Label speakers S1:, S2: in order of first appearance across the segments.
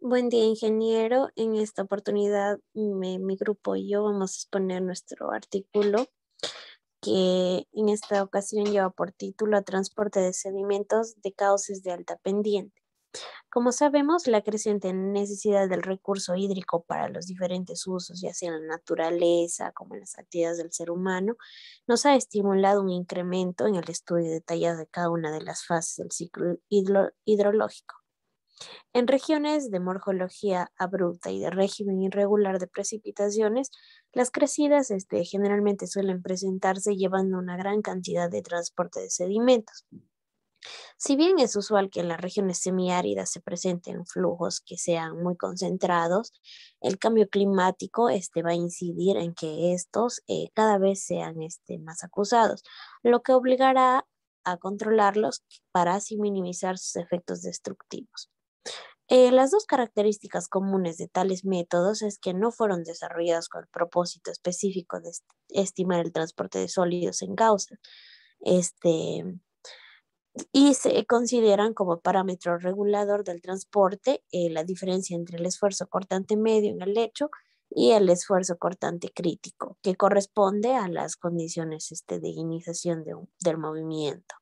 S1: Buen día, ingeniero. En esta oportunidad, mi grupo y yo vamos a exponer nuestro artículo que en esta ocasión lleva por título Transporte de sedimentos de cauces de alta pendiente. Como sabemos, la creciente necesidad del recurso hídrico para los diferentes usos, ya sea en la naturaleza como en las actividades del ser humano, nos ha estimulado un incremento en el estudio detallado de cada una de las fases del ciclo hidrológico. En regiones de morfología abrupta y de régimen irregular de precipitaciones, las crecidas generalmente suelen presentarse llevando una gran cantidad de transporte de sedimentos. Si bien es usual que en las regiones semiáridas se presenten flujos que sean muy concentrados, el cambio climático va a incidir en que estos cada vez sean más acusados, lo que obligará a controlarlos para así minimizar sus efectos destructivos. Las dos características comunes de tales métodos es que no fueron desarrollados con el propósito específico de estimar el transporte de sólidos en causa, este, y se consideran como parámetro regulador del transporte la diferencia entre el esfuerzo cortante medio en el lecho y el esfuerzo cortante crítico, que corresponde a las condiciones de iniciación del movimiento.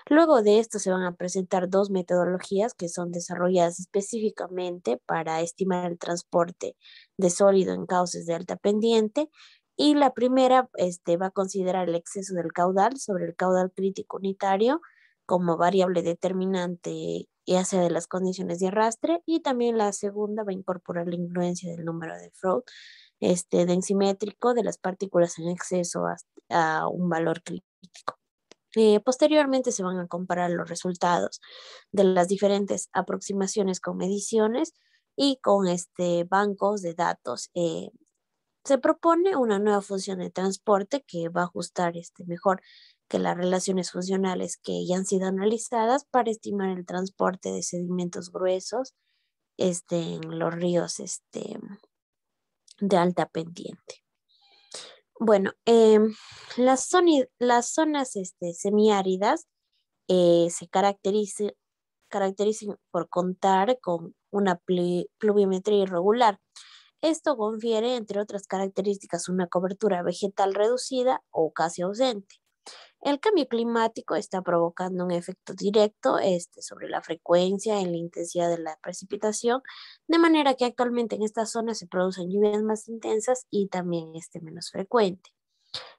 S1: Luego de esto se van a presentar dos metodologías que son desarrolladas específicamente para estimar el transporte de sólido en cauces de alta pendiente. Y la primera va a considerar el exceso del caudal sobre el caudal crítico unitario como variable determinante ya sea de las condiciones de arrastre, y también la segunda va a incorporar la influencia del número de Freud densimétrico de las partículas en exceso a un valor crítico. Posteriormente se van a comparar los resultados de las diferentes aproximaciones con mediciones y con bancos de datos. Se propone una nueva función de transporte que va a ajustar mejor que las relaciones funcionales que ya han sido analizadas para estimar el transporte de sedimentos gruesos en los ríos de alta pendiente. Bueno, las zonas semiáridas se caracterizan por contar con una pluviometría irregular. Esto confiere, entre otras características, una cobertura vegetal reducida o casi ausente. El cambio climático está provocando un efecto directo sobre la frecuencia y la intensidad de la precipitación, de manera que actualmente en estas zonas se producen lluvias más intensas y también menos frecuente.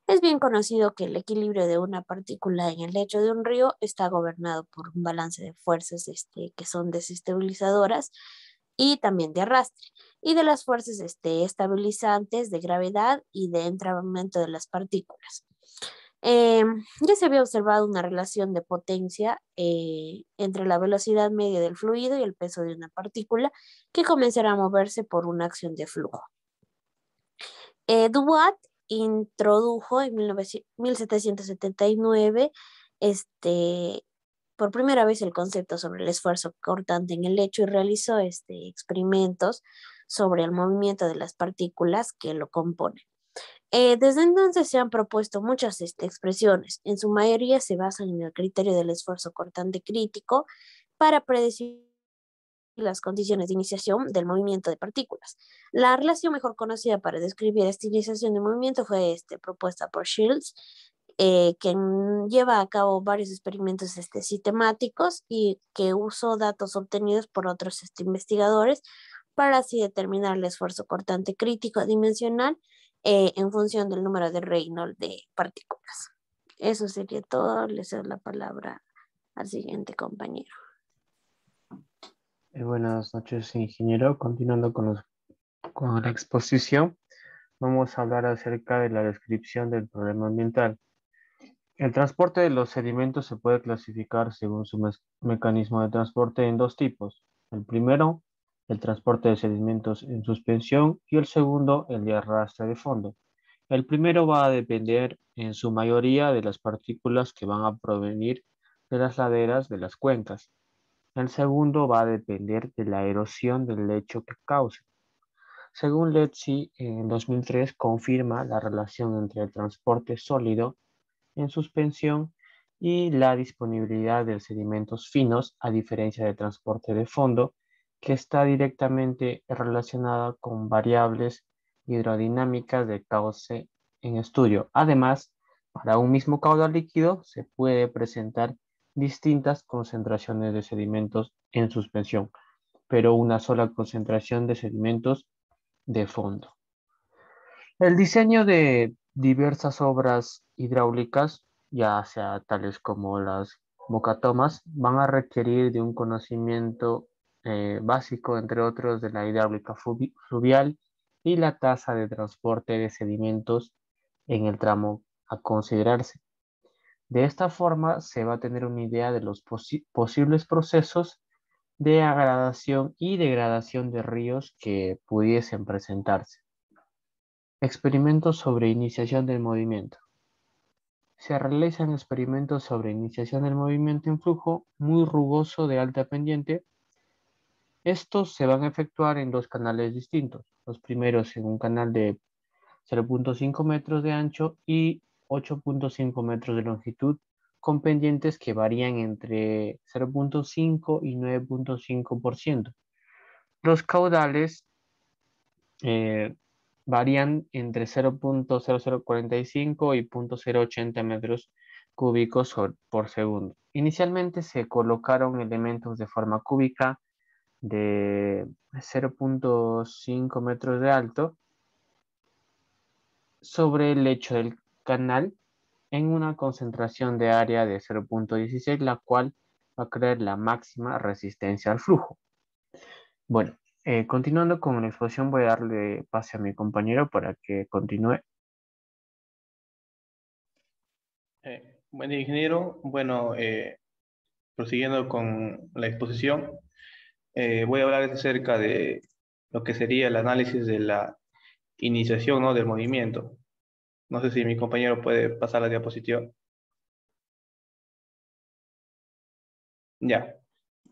S1: Es bien conocido que el equilibrio de una partícula en el lecho de un río está gobernado por un balance de fuerzas que son desestabilizadoras y también de arrastre, y de las fuerzas estabilizantes de gravedad y de entrabamiento de las partículas. Ya se había observado una relación de potencia entre la velocidad media del fluido y el peso de una partícula que comenzará a moverse por una acción de flujo. Dubois introdujo en 1779 por primera vez el concepto sobre el esfuerzo cortante en el lecho y realizó experimentos sobre el movimiento de las partículas que lo componen. Desde entonces se han propuesto muchas expresiones. En su mayoría se basan en el criterio del esfuerzo cortante crítico para predecir las condiciones de iniciación del movimiento de partículas. La relación mejor conocida para describir esta iniciación de movimiento fue propuesta por Shields, quien lleva a cabo varios experimentos sistemáticos y que usó datos obtenidos por otros investigadores para así determinar el esfuerzo cortante crítico dimensional en función del número de Reynolds de partículas. Eso sería todo. Le cedo la palabra al siguiente compañero.
S2: Buenas noches, ingeniero. Continuando con la exposición, vamos a hablar acerca de la descripción del problema ambiental. El transporte de los sedimentos se puede clasificar según su mecanismo de transporte en dos tipos. El primero, el transporte de sedimentos en suspensión, y el segundo, el de arrastre de fondo. El primero va a depender en su mayoría de las partículas que van a provenir de las laderas de las cuencas. El segundo va a depender de la erosión del lecho que cause. Según Letzi, en 2003 confirma la relación entre el transporte sólido en suspensión y la disponibilidad de sedimentos finos, a diferencia del transporte de fondo, que está directamente relacionada con variables hidrodinámicas de cauce en estudio. Además, para un mismo caudal líquido se puede presentar distintas concentraciones de sedimentos en suspensión, pero una sola concentración de sedimentos de fondo. El diseño de diversas obras hidráulicas, ya sea tales como las bocatomas, van a requerir de un conocimiento básico, entre otros, de la hidráulica fluvial y la tasa de transporte de sedimentos en el tramo a considerarse. De esta forma se va a tener una idea de los posibles procesos de agradación y degradación de ríos que pudiesen presentarse. Experimentos sobre iniciación del movimiento. Se realizan experimentos sobre iniciación del movimiento en flujo muy rugoso de alta pendiente. Estos se van a efectuar en dos canales distintos. Los primeros en un canal de 0.5 metros de ancho y 8.5 metros de longitud, con pendientes que varían entre 0.5 y 9.5%. Los caudales varían entre 0.0045 y 0.080 metros cúbicos por segundo. Inicialmente se colocaron elementos de forma cúbica de 0.5 metros de alto sobre el lecho del canal en una concentración de área de 0.16, la cual va a crear la máxima resistencia al flujo. Bueno, continuando con la exposición, voy a darle pase a mi compañero para que continúe.
S3: Buen día, ingeniero. Bueno, prosiguiendo con la exposición, voy a hablar acerca de lo que sería el análisis de la iniciación, ¿no?, del movimiento. No sé si mi compañero puede pasar la diapositiva. Ya.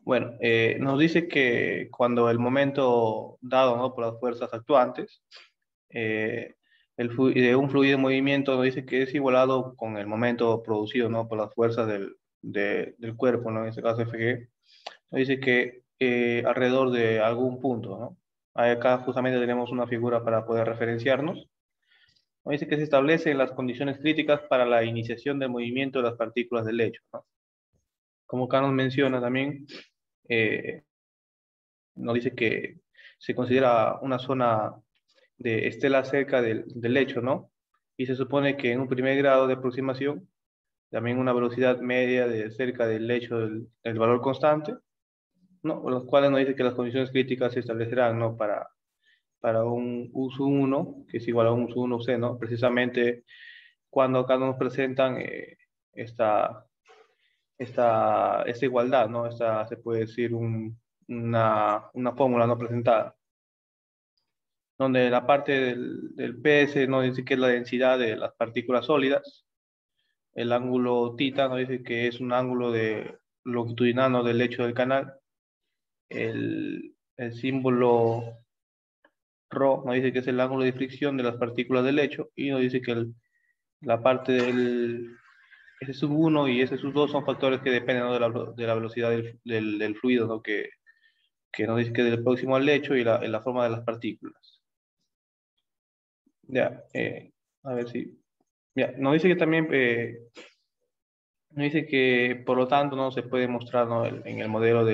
S3: Bueno, nos dice que cuando el momento dado, ¿no?, por las fuerzas actuantes, de un fluido en movimiento nos dice que es igualado con el momento producido, ¿no?, por las fuerzas del cuerpo, ¿no?, en este caso Fg. Nos dice que alrededor de algún punto, ¿no? Acá justamente tenemos una figura para poder referenciarnos. Nos dice que se establecen las condiciones críticas para la iniciación del movimiento de las partículas del lecho, ¿no? Como acá nos menciona también, nos dice que se considera una zona de estela cerca del lecho, ¿no? Y se supone que en un primer grado de aproximación, también una velocidad media de cerca del lecho del valor constante, ¿no? Los cuales nos dice que las condiciones críticas se establecerán, ¿no?, para un U1, que es igual a un U1C, ¿no? Precisamente cuando acá nos presentan esta igualdad, ¿no? Esta, se puede decir, una fórmula no presentada, donde la parte del PS nos dice que es la densidad de las partículas sólidas, el ángulo θ nos dice que es un ángulo longitudinal, ¿no?, del lecho del canal, el símbolo ρ nos dice que es el ángulo de fricción de las partículas del lecho, y nos dice que la parte del S sub 1 y S sub 2 son factores que dependen, ¿no?, de la velocidad del fluido, ¿no?, que nos dice que es del próximo al lecho y la forma de las partículas. Ya, a ver si... Ya, nos dice que también... nos dice que, por lo tanto, no se puede mostrar, ¿no?, en el modelo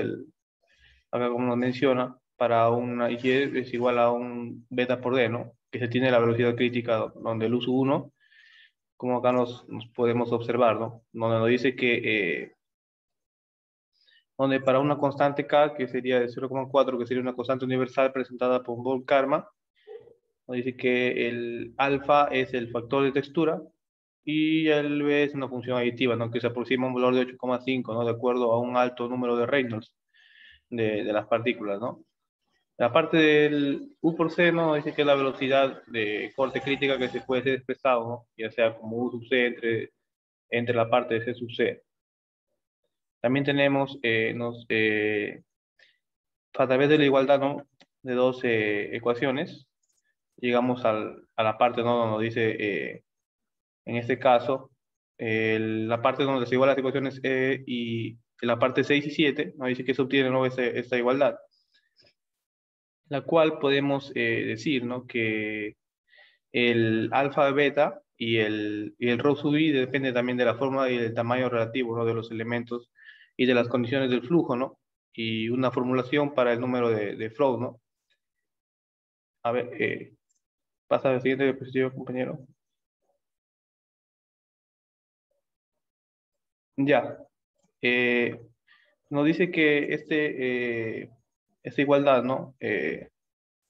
S3: acá como nos menciona, para una Y es igual a un beta por D, ¿no?, que se tiene la velocidad crítica donde el uso 1, como acá nos podemos observar, ¿no?, donde nos dice que donde para una constante K, que sería de 0,4, que sería una constante universal presentada por Bohr-Karman, nos dice que el alfa es el factor de textura y el B es una función aditiva, ¿no?, que se aproxima a un valor de 8,5, ¿no?, de acuerdo a un alto número de Reynolds de las partículas, ¿no? La parte del U por C, ¿no?, dice que es la velocidad de corte crítica que se puede ser expresado, ¿no?, ya sea como U sub C entre la parte de C sub C. También tenemos, a través de la igualdad, ¿no?, de dos ecuaciones, llegamos a la parte, ¿no?, donde nos dice, en este caso, la parte donde se igualan las ecuaciones y la parte 6 y 7, nos dice que se obtiene, ¿no?, esta igualdad. la cual podemos decir, ¿no?, que el alfa, beta y el rho sub i depende también de la forma y del tamaño relativo, ¿no?, de los elementos y de las condiciones del flujo, ¿no? Y una formulación para el número de flow, ¿no? A ver, pasa al siguiente diapositiva, compañero. Ya. Eh, Nos dice que esta igualdad, ¿no?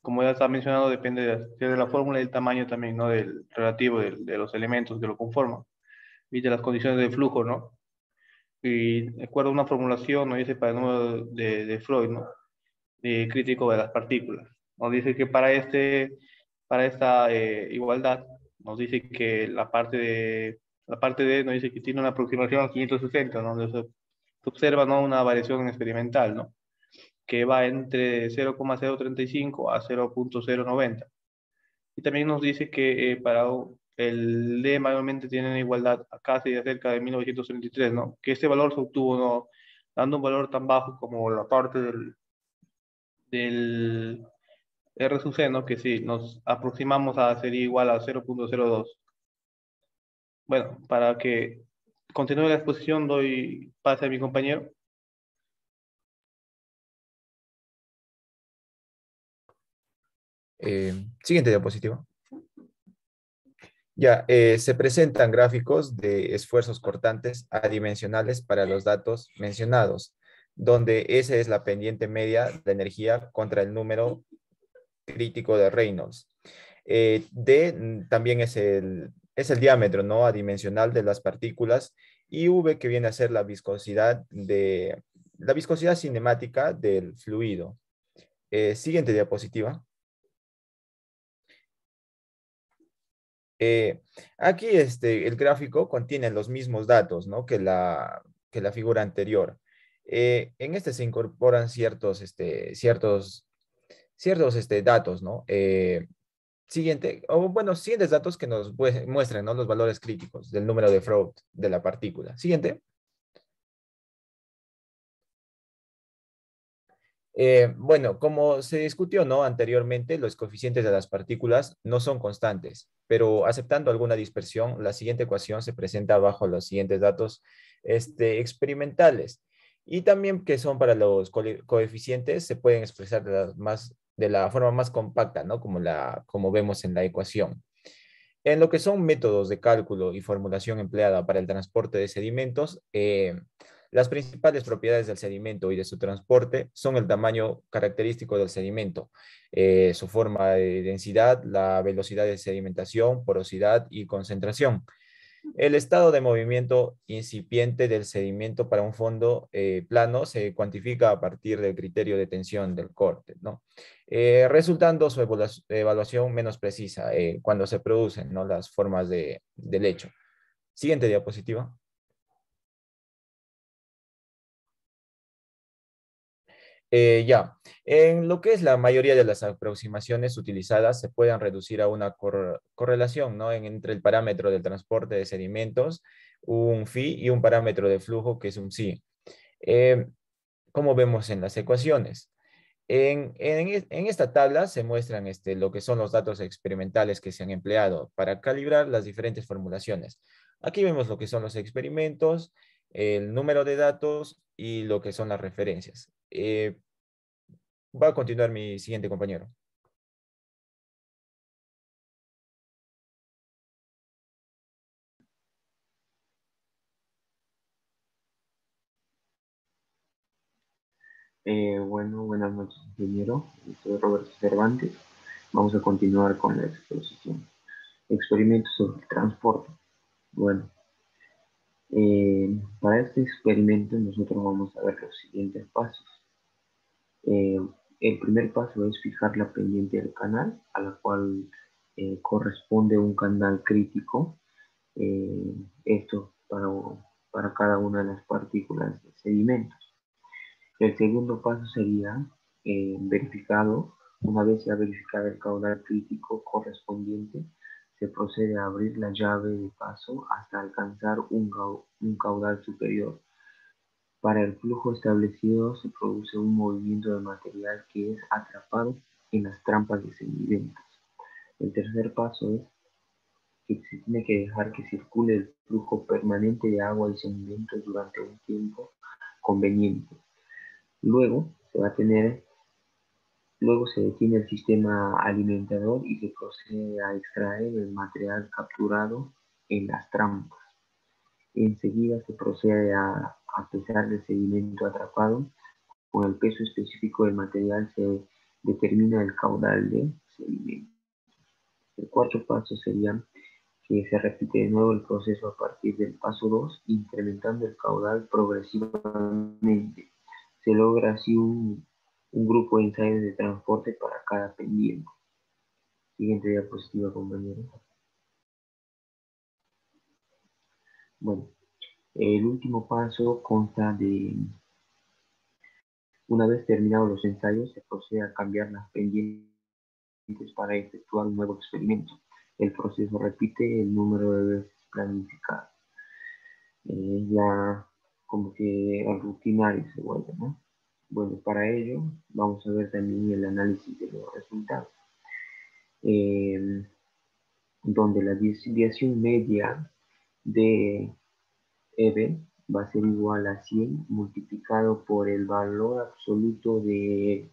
S3: Como ya está mencionado, depende de la fórmula y del tamaño también, ¿no? Del relativo de los elementos que lo conforman y de las condiciones de flujo, ¿no? Y de acuerdo a una formulación, nos dice para el número de Freud, ¿no?, de crítico de las partículas. Nos dice que para esta igualdad, nos dice que la parte de nos dice que tiene una aproximación a 560, ¿no?, donde se observa, ¿no?, una variación experimental, ¿no?, que va entre 0,035 a 0,090. Y también nos dice que el D mayormente tiene una igualdad a casi cerca de 1933, ¿no? Que este valor se obtuvo, ¿no?, dando un valor tan bajo como la parte del R sub C, ¿no?, que sí, nos aproximamos a ser igual a 0,02. Bueno, para que continúe la exposición, doy pase a mi compañero.
S4: Siguiente diapositiva. Ya, se presentan gráficos de esfuerzos cortantes adimensionales para los datos mencionados, donde esa es la pendiente media de energía contra el número crítico de Reynolds. También es el diámetro, ¿no?, adimensional de las partículas, y V, que viene a ser la viscosidad cinemática del fluido. Siguiente diapositiva. Eh, Aquí el gráfico contiene los mismos datos, ¿no?, que la figura anterior. En este se incorporan ciertos datos, ¿no? Siguientes datos que nos muestran, ¿no?, los valores críticos del número de Freud de la partícula. Siguiente. Bueno, como se discutió, ¿no?, anteriormente, los coeficientes de las partículas no son constantes, pero aceptando alguna dispersión, la siguiente ecuación se presenta bajo los siguientes datos experimentales. Y también que son para los coeficientes, se pueden expresar de la forma más compacta, ¿no?, como vemos en la ecuación. En lo que son métodos de cálculo y formulación empleada para el transporte de sedimentos, las principales propiedades del sedimento y de su transporte son el tamaño característico del sedimento, su forma de densidad, la velocidad de sedimentación, porosidad y concentración. El estado de movimiento incipiente del sedimento para un fondo plano se cuantifica a partir del criterio de tensión del corte, ¿no? Resultando su evaluación menos precisa cuando se producen, ¿no?, las formas del hecho. Siguiente diapositiva. Ya, en lo que es la mayoría de las aproximaciones utilizadas se pueden reducir a una correlación, ¿no?, entre el parámetro del transporte de sedimentos, un phi, y un parámetro de flujo, que es un psi. Eh, Como vemos en las ecuaciones. En esta tabla se muestran lo que son los datos experimentales que se han empleado para calibrar las diferentes formulaciones. Aquí vemos lo que son los experimentos, el número de datos y lo que son las referencias. Va a continuar mi siguiente compañero.
S5: Bueno, buenas noches, ingeniero. Soy Roberto Cervantes. Vamos a continuar con la exposición. Experimentos sobre el transporte. Bueno, para este experimento nosotros vamos a ver los siguientes pasos. Eh, el primer paso es fijar la pendiente del canal, a la cual corresponde un canal crítico. Esto para cada una de las partículas de sedimentos. El segundo paso sería una vez se ha verificado el caudal crítico correspondiente, se procede a abrir la llave de paso hasta alcanzar un caudal superior. Para el flujo establecido se produce un movimiento de material que es atrapado en las trampas de sedimentos. El tercer paso es que se tiene que dejar que circule el flujo permanente de agua y sedimentos durante un tiempo conveniente. Luego se detiene el sistema alimentador y se procede a extraer el material capturado en las trampas. Enseguida se procede a pesar el sedimento atrapado. Con el peso específico del material se determina el caudal de sedimento. El cuarto paso sería que se repite de nuevo el proceso a partir del paso 2, incrementando el caudal progresivamente. Se logra así un grupo de ensayos de transporte para cada pendiente. Siguiente diapositiva, compañero. Bueno, el último paso consta de, una vez terminados los ensayos, se procede a cambiar las pendientes para efectuar un nuevo experimento. El proceso repite el número de veces planificado. Ya como que al rutinario se vuelve, ¿no? Bueno, para ello vamos a ver también el análisis de los resultados, donde la desviación media de EB va a ser igual a 100 multiplicado por el valor absoluto de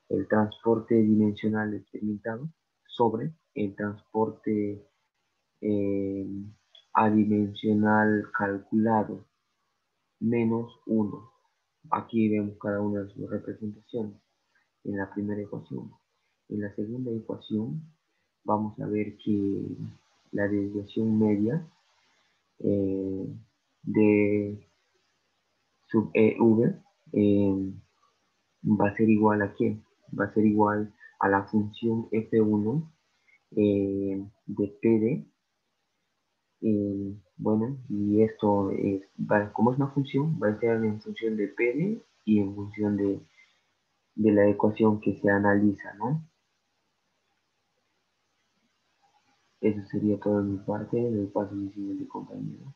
S5: el transporte dimensional experimentado sobre el transporte eh, adimensional calculado menos 1. Aquí vemos cada una de sus representaciones en la primera ecuación. En la segunda ecuación vamos a ver que la desviación media de sub EV va a ser igual a ¿qué? Va a ser igual a la función F1 de PD. Bueno, y esto es, como es una función, va a ser en función de PD y en función de la ecuación que se analiza, ¿no? Eso sería todo de mi parte, del paso al siguiente compañero.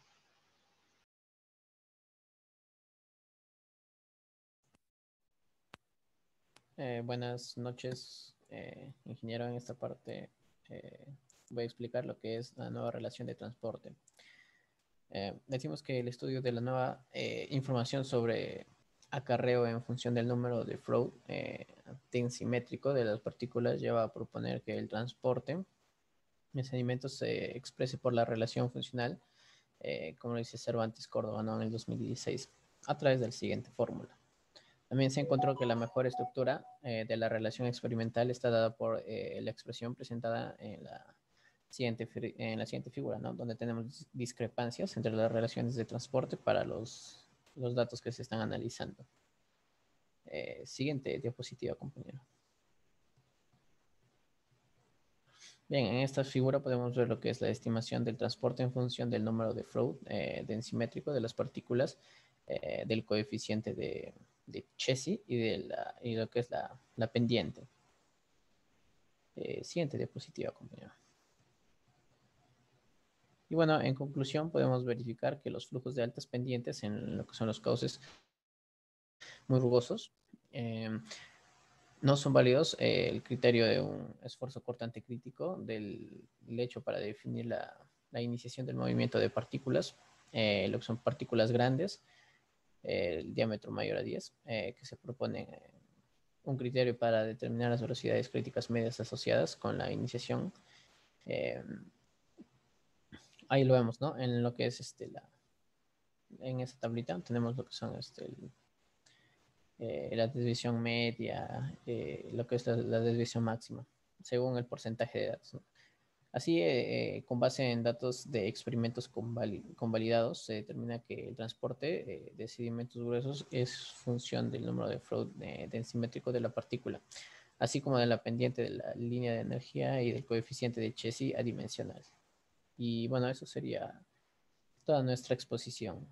S6: Buenas noches, ingeniero. En esta parte voy a explicar lo que es la nueva relación de transporte. Decimos que el estudio de la nueva información sobre acarreo en función del número de Freud tensimétrico de las partículas lleva a proponer que el transporte de sedimentos se exprese por la relación funcional, como lo dice Cervantes Córdoba, ¿no? En el 2016, a través de la siguiente fórmula. También se encontró que la mejor estructura de la relación experimental está dada por la expresión presentada en la siguiente figura, ¿no? Donde tenemos discrepancias entre las relaciones de transporte para los datos que se están analizando. Siguiente diapositiva, compañero. Bien, en esta figura podemos ver lo que es la estimación del transporte en función del número de Freud densimétrico de las partículas, del coeficiente de Chessy y lo que es la pendiente. Siguiente diapositiva, compañero. Y bueno, en conclusión podemos verificar que los flujos de altas pendientes en lo que son los cauces muy rugosos no son válidos el criterio de un esfuerzo cortante crítico del hecho para definir la iniciación del movimiento de partículas, lo que son partículas grandes, el diámetro mayor a 10, que se propone un criterio para determinar las velocidades críticas medias asociadas con la iniciación. Ahí lo vemos, ¿no? En lo que es en esta tablita tenemos lo que son la desviación media, lo que es la desviación máxima, según el porcentaje de datos, ¿no? Así, con base en datos de experimentos convalidados, se determina que el transporte de sedimentos gruesos es función del número de Freud densimétrico de la partícula, así como de la pendiente de la línea de energía y del coeficiente de Chessy adimensional. Y bueno, eso sería toda nuestra exposición.